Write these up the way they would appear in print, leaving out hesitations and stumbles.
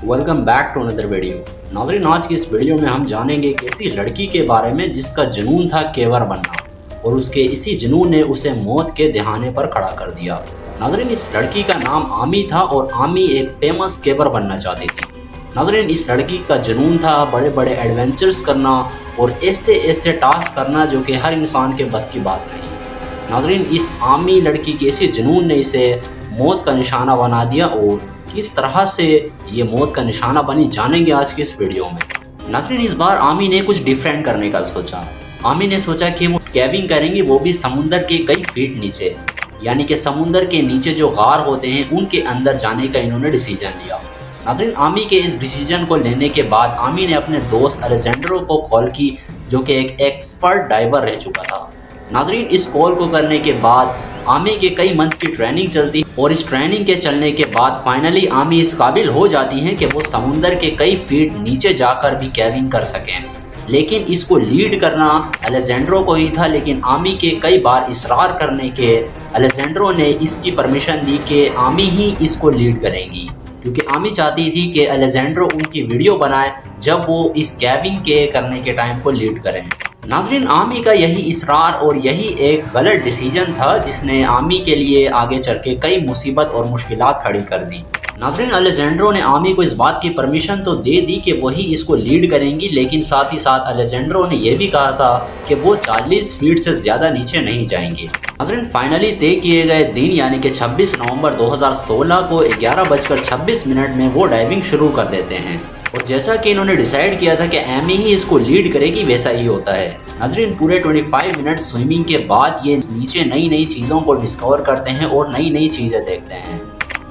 Welcome back to another video. नाज़रीन, आज की इस वीडियो में हम जानेंगे कि ऐसी लड़की के बारे में जिसका जुनून था केवर बनना और उसके इसी जुनून ने उसे मौत के दहाने पर खड़ा कर दिया। नाज़रीन, इस लड़की का नाम आमी था और आमी एक फेमस केवर बनना चाहती थी। नाज़रीन, इस लड़की का जुनून था बड़े बड़े एडवेंचर्स करना और ऐसे ऐसे टास्क करना जो कि हर इंसान के बस की बात नहीं। नाज़रीन, इस आमी लड़की के इसी जुनून ने इसे मौत का निशाना बना दिया और किस तरह से ये मौत का निशाना बनी जानेंगे आज की इस वीडियो में। नाज़रीन, इस बार आमी ने कुछ डिफरेंट करने का सोचा। आमी ने सोचा कि वो कैबिंग करेंगी, वो भी समुंदर के कई फीट नीचे, यानी कि समुंदर के नीचे जो गार होते हैं उनके अंदर जाने का इन्होंने डिसीजन लिया। नाज़रीन, आमी के इस डिसीजन को लेने के बाद आमी ने अपने दोस्त अलेजेंड्रो को कॉल की, जो कि एक एक्सपर्ट डाइवर रह चुका था। नाज़रीन, इस कॉल को करने के बाद आमी के कई मंथ की ट्रेनिंग चलती और इस ट्रेनिंग के चलने के बाद फाइनली आमी इस काबिल हो जाती हैं कि वो समुंदर के कई फीट नीचे जाकर भी कैबिंग कर सकें। लेकिन इसको लीड करना अलेजेंड्रो को ही था, लेकिन आमी के कई बार इसरार करने के अलेजेंड्रो ने इसकी परमिशन दी कि आमी ही इसको लीड करेंगी, क्योंकि आमी चाहती थी कि अलेजेंड्रो उनकी वीडियो बनाए जब वो इस कैबिंग के करने के टाइम को लीड करें। नाज़रीन, आमी का यही इसरार और यही एक गलत डिसीजन था जिसने आमी के लिए आगे चल के कई मुसीबत और मुश्किलात खड़ी कर दी। नाज़रीन, अलेजेंड्रो ने आमी को इस बात की परमिशन तो दे दी कि वही इसको लीड करेंगी, लेकिन साथ ही साथ अलेजेंड्रो ने यह भी कहा था कि वो 40 फीट से ज़्यादा नीचे नहीं जाएंगे। नाज़रीन, फाइनली तय किए गए दिन यानी कि 26 नवंबर 2016 को 11:26 में वो डाइविंग शुरू कर देते हैं और जैसा कि इन्होंने डिसाइड किया था कि एमी ही इसको लीड करेगी, वैसा ही होता है। नाज़रीन, पूरे 25 मिनट स्विमिंग के बाद ये नीचे नई नई चीज़ों को डिस्कवर करते हैं और नई नई चीज़ें देखते हैं।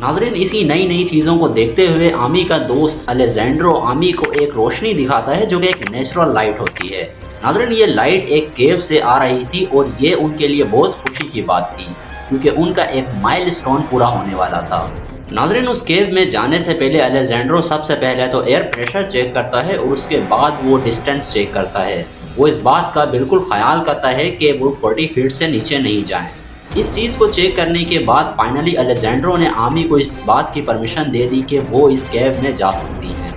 नाज़रीन, इसी नई नई चीज़ों को देखते हुए आमी का दोस्त अलेजेंड्रो आमी को एक रोशनी दिखाता है जो कि एक नेचुरल लाइट होती है। नाज़रीन, ये लाइट एक केव से आ रही थी और ये उनके लिए बहुत खुशी की बात थी, क्योंकि उनका एक माइलस्टोन पूरा होने वाला था। नाज़रीन, उस केव में जाने से पहले अलेजेंड्रो सबसे पहले तो एयर प्रेशर चेक करता है और उसके बाद वो डिस्टेंस चेक करता है। वो इस बात का बिल्कुल ख्याल करता है कि वो 40 फीट से नीचे नहीं जाएं। इस चीज़ को चेक करने के बाद फाइनली अलेजेंड्रो ने आमी को इस बात की परमिशन दे दी कि वो इस केव में जा सकती हैं।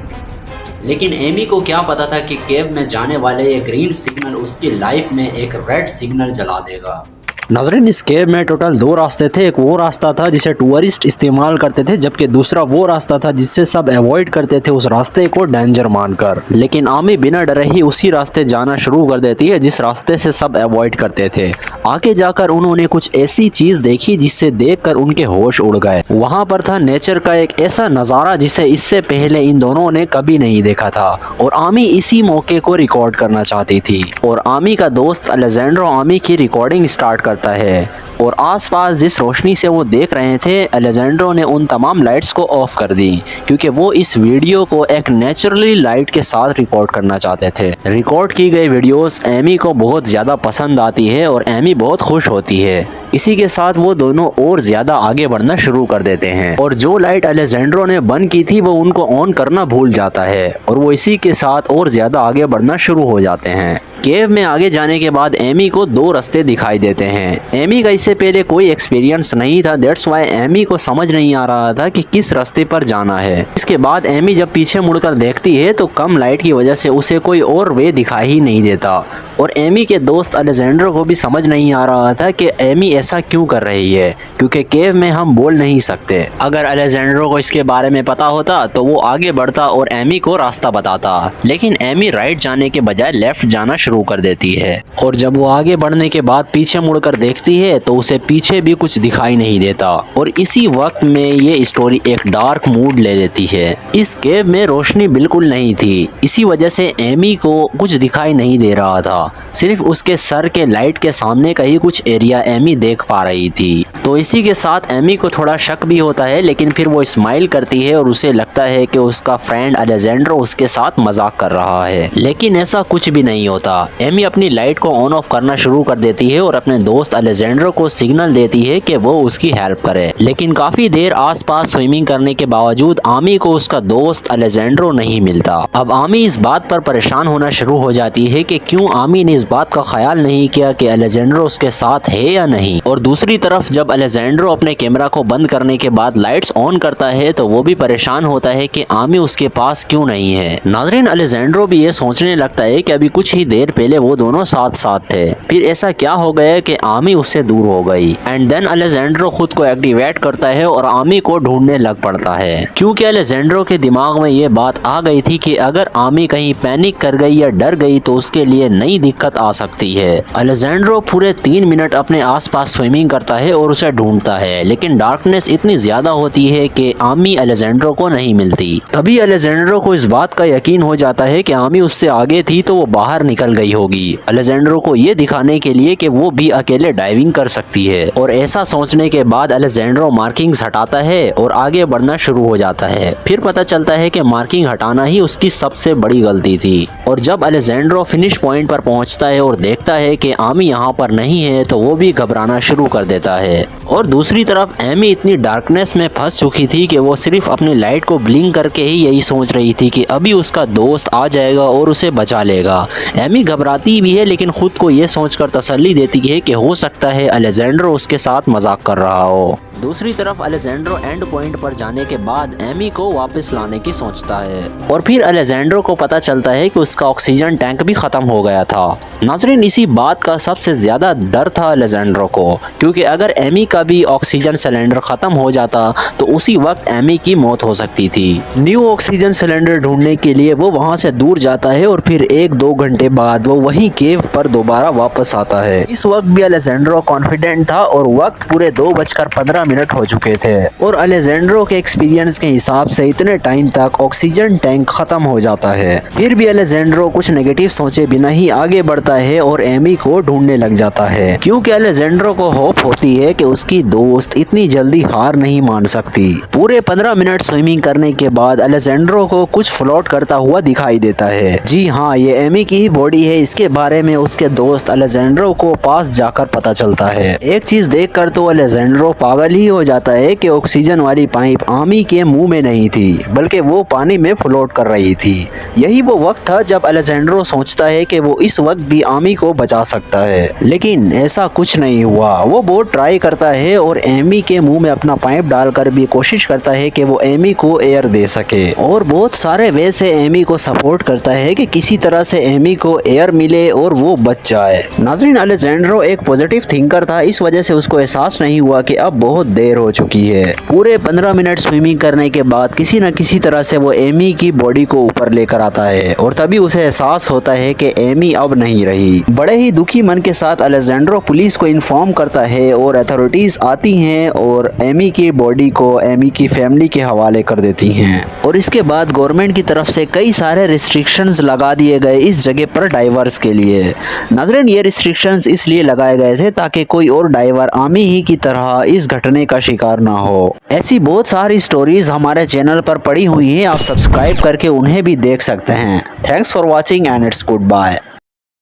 लेकिन एमी को क्या पता था कि केव में जाने वाले ये ग्रीन सिग्नल उसकी लाइफ में एक रेड सिग्नल जला देगा। नाज़रीन, इस केव में टोटल 2 रास्ते थे। एक वो रास्ता था जिसे टूरिस्ट इस्तेमाल करते थे, जबकि दूसरा वो रास्ता था जिससे सब अवॉइड करते थे उस रास्ते को डेंजर मानकर। लेकिन आमी बिना डरे ही उसी रास्ते जाना शुरू कर देती है जिस रास्ते से सब अवॉइड करते थे। आगे जाकर उन्होंने कुछ ऐसी चीज़ देखी जिससे देखकर उनके होश उड़ गए। वहाँ पर था नेचर का एक ऐसा नज़ारा जिसे इससे पहले इन दोनों ने कभी नहीं देखा था और आमी इसी मौके को रिकॉर्ड करना चाहती थी। और आमी का दोस्त अलेजेंड्रो आमी की रिकॉर्डिंग स्टार्ट करता है और आसपास जिस रोशनी से वो देख रहे थे अलेजेंड्रो ने उन तमाम लाइट्स को ऑफ कर दी, क्योंकि वो इस वीडियो को एक नेचुरली लाइट के साथ रिकॉर्ड करना चाहते थे। रिकॉर्ड की गई वीडियोस एमी को बहुत ज़्यादा पसंद आती है और एमी बहुत खुश होती है। इसी के साथ वो दोनों और ज़्यादा आगे बढ़ना शुरू कर देते हैं और जो लाइट अलेजेंड्रो ने बंद की थी वो उनको ऑन करना भूल जाता है और वो इसी के साथ और ज़्यादा आगे बढ़ना शुरू हो जाते हैं। केव में आगे जाने के बाद एमी को 2 रास्ते दिखाई देते हैं। एमी का इससे पहले कोई एक्सपीरियंस नहीं था, दैट्स वाई एमी को समझ नहीं आ रहा था कि किस रास्ते पर जाना है। इसके बाद एमी जब पीछे मुड़कर देखती है तो कम लाइट की वजह से उसे कोई और वे दिखाई ही नहीं देता और एमी के दोस्त अलेजेंड्रो को भी समझ नहीं आ रहा था कि एमी ऐसा क्यों कर रही है, क्योंकि केव में हम बोल नहीं सकते। अगर अलेजेंड्रो को इसके बारे में पता होता तो वो आगे बढ़ता और एमी को रास्ता बताता, लेकिन एमी राइट जाने के बजाय लेफ्ट जाना शुरू कर देती है और जब वो आगे बढ़ने के बाद पीछे मुड़कर देखती है तो उसे पीछे भी कुछ दिखाई नहीं देता और इसी वक्त में ये स्टोरी एक डार्क मूड ले लेती है। इस केव में रोशनी बिल्कुल नहीं थी, इसी वजह से एमी को कुछ दिखाई नहीं दे रहा था, सिर्फ उसके सर के लाइट के सामने का ही कुछ एरिया एमी देख पा रही थी। तो इसी के साथ एमी को थोड़ा शक भी होता है, लेकिन फिर वो स्माइल करती है और उसे लगता है कि उसका फ्रेंड अलेजेंड्रो उसके साथ मजाक कर रहा है, लेकिन ऐसा कुछ भी नहीं होता। एमी अपनी लाइट को ऑन ऑफ करना शुरू कर देती है और अपने दोस्त अलेजेंड्रो को सिग्नल देती है कि वो उसकी हेल्प करे, लेकिन काफी देर आसपास स्विमिंग करने के बावजूद आमी को उसका दोस्त अलेजेंड्रो नहीं मिलता। अब आमी इस बात पर परेशान होना शुरू हो जाती है कि क्यों आमी ने इस बात का ख्याल नहीं किया कि अलेजेंड्रो उसके साथ है या नहीं। और दूसरी तरफ जब अलेजेंड्रो अपने कैमरा को बंद करने के बाद लाइट्स ऑन करता है तो वो भी परेशान होता है कि आमी उसके पास क्यों नहीं है। नाजरीन, अलेजेंड्रो भी ये सोचने लगता है कि अभी कुछ ही देर पहले वो दोनों साथ साथ थे, फिर ऐसा क्या हो गया कि आमी उससे दूर हो गई। एंड देन अलेजेंड्रो खुद को एक्टिवेट करता है और आमी को ढूंढने लग पड़ता है, क्योंकि अलेजेंड्रो के दिमाग में ये बात आ गई थी कि अगर आमी कहीं पैनिक कर गई या डर गई तो उसके लिए नई दिक्कत आ सकती है। अलेजेंड्रो पूरे 3 मिनट अपने आसपास स्विमिंग करता है और उसे ढूंढता है, लेकिन डार्कनेस इतनी ज्यादा होती है कि आमी अलेजेंड्रो को नहीं मिलती। तभी अलेजेंड्रो को इस बात का यकीन हो जाता है कि आमी उससे आगे थी तो वो बाहर निकल गई होगी, अलेजेंड्रो को ये दिखाने के लिए कि वो भी अकेले डाइविंग कर सकती है। और ऐसा सोचने के बाद अलेजेंड्रो मार्किंग्स हटाता है और आगे बढ़ना शुरू हो जाता है। फिर पता चलता है कि मार्किंग हटाना ही उसकी सबसे बड़ी गलती थी। और जब अलेजेंड्रो फिनिश पॉइंट पर पहुंचता है और देखता है कि आमी यहाँ पर नहीं है तो वो भी घबराना शुरू कर देता है। और दूसरी तरफ एमी इतनी डार्कनेस में फंस चुकी थी कि वो सिर्फ अपनी लाइट को ब्लिंक करके ही यही सोच रही थी कि अभी उसका दोस्त आ जाएगा और उसे बचा लेगा। एमी घबराती भी है लेकिन खुद को ये सोचकर तसल्ली देती है कि हो सकता है अलेजेंड्रो उसके साथ मजाक कर रहा हो। दूसरी तरफ अलेजेंड्रो एंड पॉइंट पर जाने के बाद एमी को वापस लाने की सोचता है और फिर अलेजेंड्रो को पता चलता है कि उसका ऑक्सीजन टैंक भी खत्म हो गया था। नाजरीन, इसी बात का सबसे ज्यादा डर था अलेजेंड्रो को, क्योंकि अगर एमी का भी ऑक्सीजन सिलेंडर खत्म हो जाता तो उसी वक्त एमी की मौत हो सकती थी। न्यू ऑक्सीजन सिलेंडर ढूंढने के लिए वो वहाँ से दूर जाता है और फिर 1-2 घंटे बाद वो वही केव पर दोबारा वापस आता है। इस वक्त भी अलेजेंड्रो कॉन्फिडेंट था और वक्त पूरे 2:15 मिनट हो चुके थे और अलेजेंड्रो के एक्सपीरियंस के हिसाब से इतने टाइम तक ऑक्सीजन टैंक खत्म हो जाता है। फिर भी अलेजेंड्रो कुछ नेगेटिव सोचे बिना ही आगे बढ़ता है और एमी को ढूंढने लग जाता है, क्योंकि अलेजेंड्रो को होप होती है कि उसकी दोस्त इतनी जल्दी हार नहीं मान सकती। पूरे 15 मिनट स्विमिंग करने के बाद अलेजेंड्रो को कुछ फ्लोट करता हुआ दिखाई देता है। जी हाँ, ये एमी की ही बॉडी है। इसके बारे में उसके दोस्त अलेजेंड्रो को पास जाकर पता चलता है। एक चीज देखकर तो अलेजेंड्रो पागल ही हो जाता है कि ऑक्सीजन वाली पाइप आमी के मुंह में नहीं थी बल्कि वो पानी में फ्लोट कर रही थी। यही वो वक्त था जब अलेजेंड्रो सोचता है कि वो इस वक्त भी आमी को बचा सकता है, लेकिन ऐसा कुछ नहीं हुआ। वो बहुत ट्राई करता है और एमी के मुंह में अपना पाइप डालकर भी कोशिश करता है कि वो एमी को एयर दे सके और बहुत सारे वे से एमी को सपोर्ट करता है कि किसी तरह से एमी को एयर मिले और वो बच जाए। नाजरीन, अलेजेंड्रो एक पॉजिटिव थिंकर था, इस वजह से उसको एहसास नहीं हुआ कि अब बहुत देर हो चुकी है। पूरे 15 मिनट स्विमिंग करने के बाद किसी न किसी तरह से वो एमी की बॉडी को ऊपर लेकर आता है और तभी उसे एहसास होता है कि एमी अब नहीं रही। बड़े ही दुखी मन के साथ अलेजेंड्रो पुलिस को इन्फॉर्म करता है और अथॉरिटीज आती हैं और एमी की बॉडी को एमी की फैमिली के हवाले कर देती हैं। और इसके बाद गवर्नमेंट की तरफ से कई सारे रिस्ट्रिक्शंस लगा दिए गए इस जगह पर डाइवर्स के लिए। नाज़रीन, ये रिस्ट्रिक्शंस इसलिए लगाए गए थे ताकि कोई और डाइवर आमी ही की तरह इस घटने का शिकार ना हो। ऐसी बहुत सारी स्टोरीज हमारे चैनल पर पड़ी हुई हैं, आप सब्सक्राइब करके उन्हें भी देख सकते हैं। Thanks for watching and it's good bye.